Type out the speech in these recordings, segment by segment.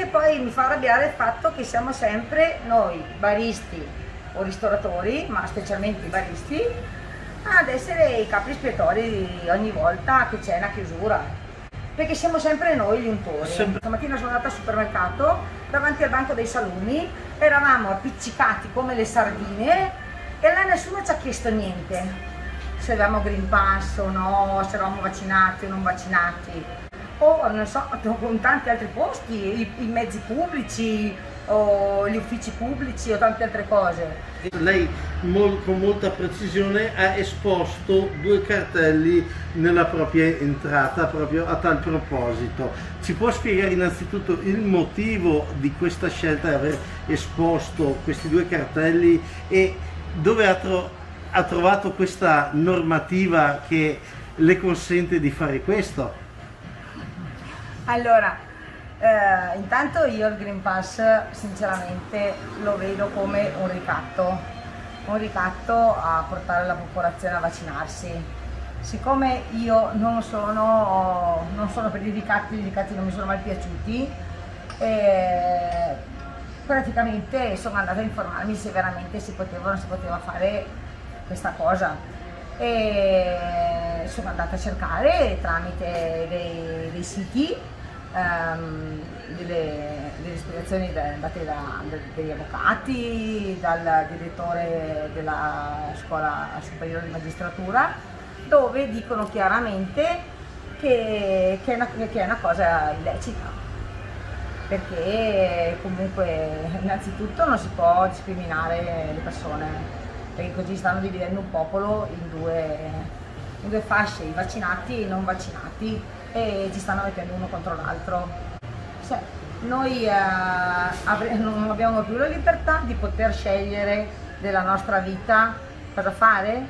poi mi fa arrabbiare il fatto che siamo sempre noi, baristi o ristoratori, ma specialmente i baristi, ad essere i capi espiatori ogni volta che c'è una chiusura. Perché siamo sempre noi gli untori. Stamattina sono andata al supermercato, davanti al banco dei salumi, eravamo appiccicati come le sardine e là nessuno ci ha chiesto niente. Se avevamo Green Pass o no, se eravamo vaccinati o non vaccinati. O non so, con tanti altri posti, i mezzi pubblici o gli uffici pubblici o tante altre cose. Lei con molta precisione ha esposto due cartelli nella propria entrata proprio a tal proposito. Ci può spiegare innanzitutto il motivo di questa scelta di aver esposto questi due cartelli e dove ha trovato questa normativa che le consente di fare questo? Allora, intanto io il Green Pass sinceramente lo vedo come un ricatto a portare la popolazione a vaccinarsi. Siccome io non sono per i ricatti non mi sono mai piaciuti, praticamente sono andata a informarmi se veramente si poteva o non si poteva fare questa cosa. E sono andata a cercare tramite dei siti delle spiegazioni date degli avvocati, dal direttore della scuola superiore di magistratura, dove dicono chiaramente che è una cosa illecita, perché comunque innanzitutto non si può discriminare le persone, perché così stanno dividendo un popolo in due fasce, i vaccinati e i non vaccinati, e ci stanno mettendo uno contro l'altro. Cioè, noi non abbiamo più la libertà di poter scegliere della nostra vita cosa fare.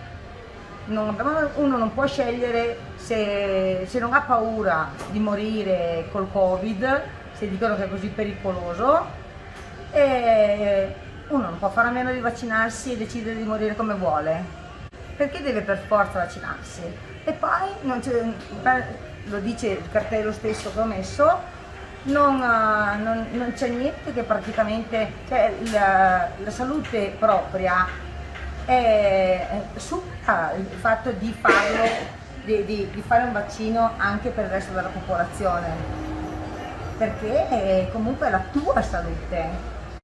Uno non può scegliere se non ha paura di morire col Covid, se dicono che è così pericoloso, e uno non può fare a meno di vaccinarsi e decidere di morire come vuole, perché deve per forza vaccinarsi. E poi lo dice il cartello stesso che ho messo, non c'è niente che praticamente, cioè la salute propria supera il fatto di farlo, di fare un vaccino anche per il resto della popolazione, perché comunque è la tua salute.